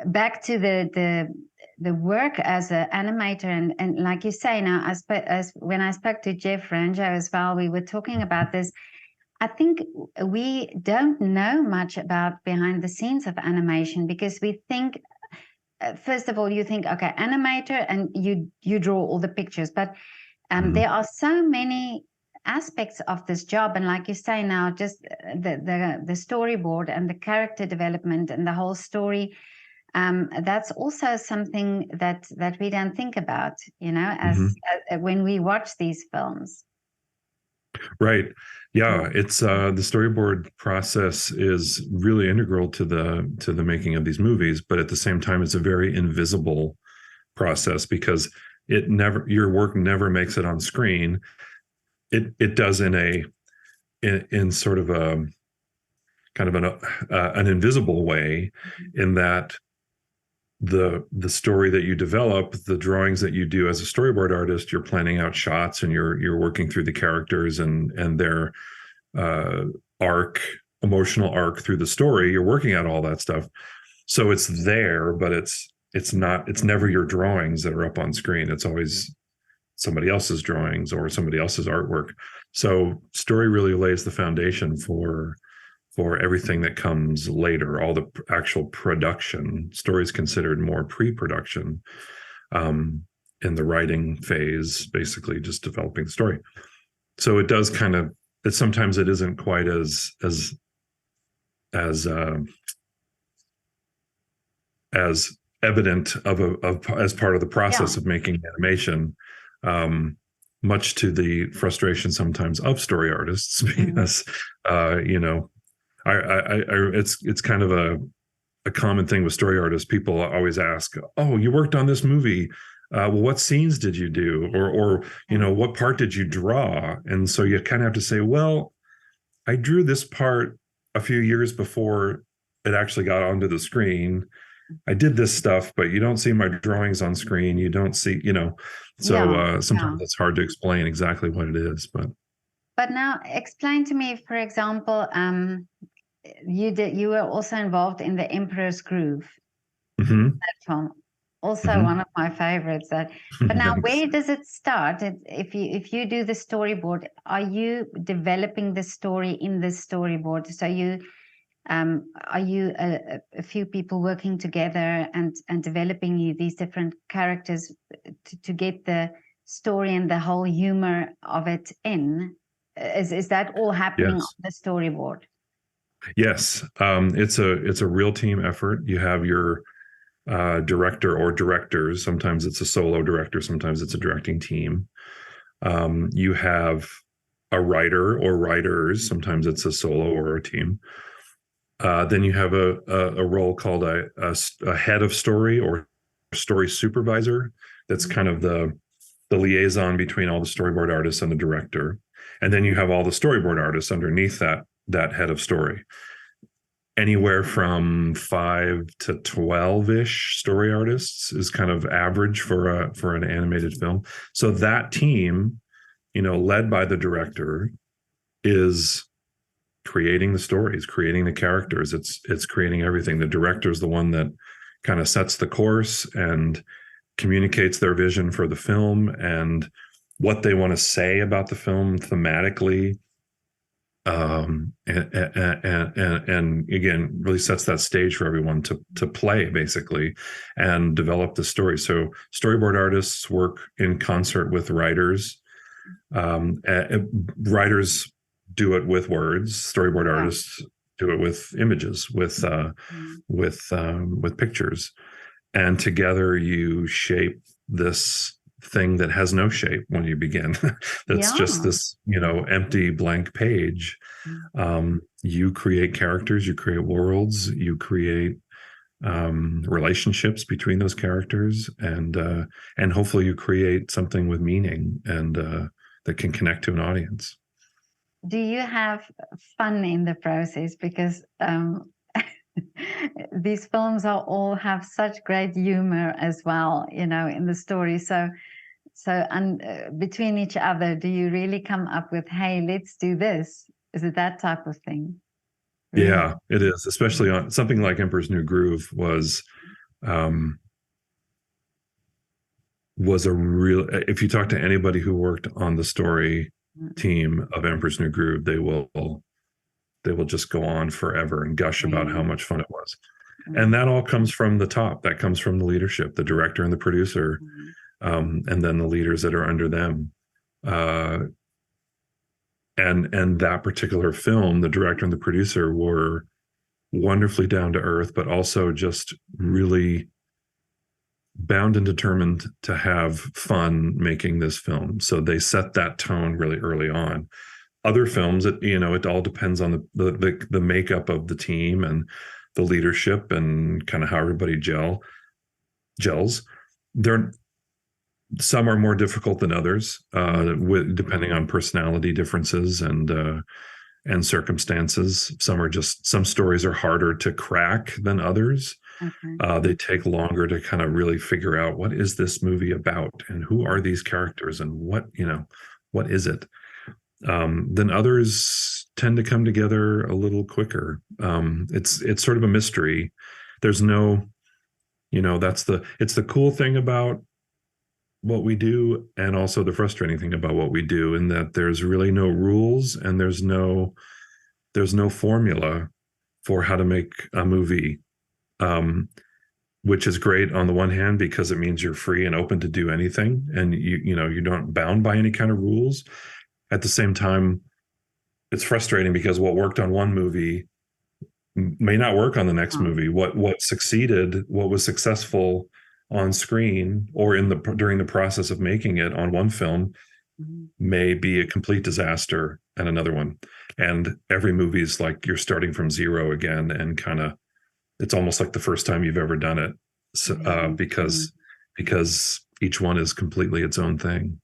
back to the work as an animator, and like you say now, as when I spoke to Jeff Ranjo as well, we were talking about this. I think we don't know much about behind the scenes of animation, because we think, first of all, you think, okay, animator, and you draw all the pictures, but there are so many aspects of this job, and like you say now, just the storyboard and the character development and the whole story. That's also something that we don't think about, as when we watch these films. Right. Yeah, it's the storyboard process is really integral to the making of these movies, but at the same time, it's a very invisible process because your work never makes it on screen. It does in sort of a kind of an invisible way, in that the story that you develop, the drawings that you do as a storyboard artist, you're planning out shots and you're working through the characters and their emotional arc through the story. You're working out all that stuff, so it's there, but it's never your drawings that are up on screen. It's always somebody else's drawings or somebody else's artwork. So story really lays the foundation for everything that comes later, all the actual production. Story is considered more pre-production, in the writing phase, basically just developing the story. So it does kind of, sometimes it isn't quite as evident as part of the process of making animation, much to the frustration sometimes of story artists, because it's kind of a common thing with story artists. People always ask, "Oh, you worked on this movie. Well, what scenes did you do, or what part did you draw?" And so you kind of have to say, "Well, I drew this part a few years before it actually got onto the screen. I did this stuff, but you don't see my drawings on screen. You don't see, So sometimes it's hard to explain exactly what it is, But now, explain to me, for example, you were also involved in The Emperor's Groove. That film, also one of my favorites. But now, where does it start? If you do the storyboard, are you developing the story in the storyboard? So are you a few people working together and developing these different characters to get the story and the whole humor of it in? Is that all happening on the storyboard? Yes, it's a real team effort. You have your director or directors. Sometimes it's a solo director, sometimes it's a directing team. You have a writer or writers. Sometimes it's a solo or a team. Then you have a role called a head of story or story supervisor. That's kind of the liaison between all the storyboard artists and the director. And then you have all the storyboard artists underneath that head of story. Anywhere from 5 to 12-ish story artists is kind of average for an animated film. So that team, led by the director, is creating the stories, creating the characters. It's creating everything. The director is the one that kind of sets the course and communicates their vision for the film and what they want to say about the film thematically. And again, really sets that stage for everyone to play, basically, and develop the story. So storyboard artists work in concert with writers. Writers do it with words. Storyboard artists do it with images, with pictures, and together you shape this thing that has no shape when you begin. That's just this, empty blank page. You create characters, you create worlds, you create relationships between those characters, and hopefully you create something with meaning and that can connect to an audience. Do you have fun in the process? Because these films all have such great humor as well, in the story. So between each other, do you really come up with, hey, let's do this? Is it that type of thing? Really? Yeah, it is. Especially on something like Emperor's New Groove was um, was a real. If you talk to anybody who worked on the story team of Emperor's New Groove, they will just go on forever and gush about how much fun it was. And that all comes from the top. That comes from the leadership, the director and the producer, and then the leaders that are under them. And that particular film, the director and the producer were wonderfully down to earth, but also just really bound and determined to have fun making this film. So they set that tone really early on. Other films, it all depends on the makeup of the team and the leadership and kind of how everybody gels. Some are more difficult than others, depending on personality differences and circumstances. Some stories are harder to crack than others. Okay. They take longer to kind of really figure out what is this movie about and who are these characters and what is it. Then others tend to come together a little quicker. It's sort of a mystery. There's no, it's the cool thing about what we do, and also the frustrating thing about what we do, in that there's really no rules and there's no formula for how to make a movie, which is great on the one hand because it means you're free and open to do anything, and you're not bound by any kind of rules. At the same time, it's frustrating because what worked on one movie may not work on the next movie. What was successful on screen or during the process of making it on one film may be a complete disaster in another one. And every movie is like you're starting from zero again, and kind of it's almost like the first time you've ever done it. So, because each one is completely its own thing.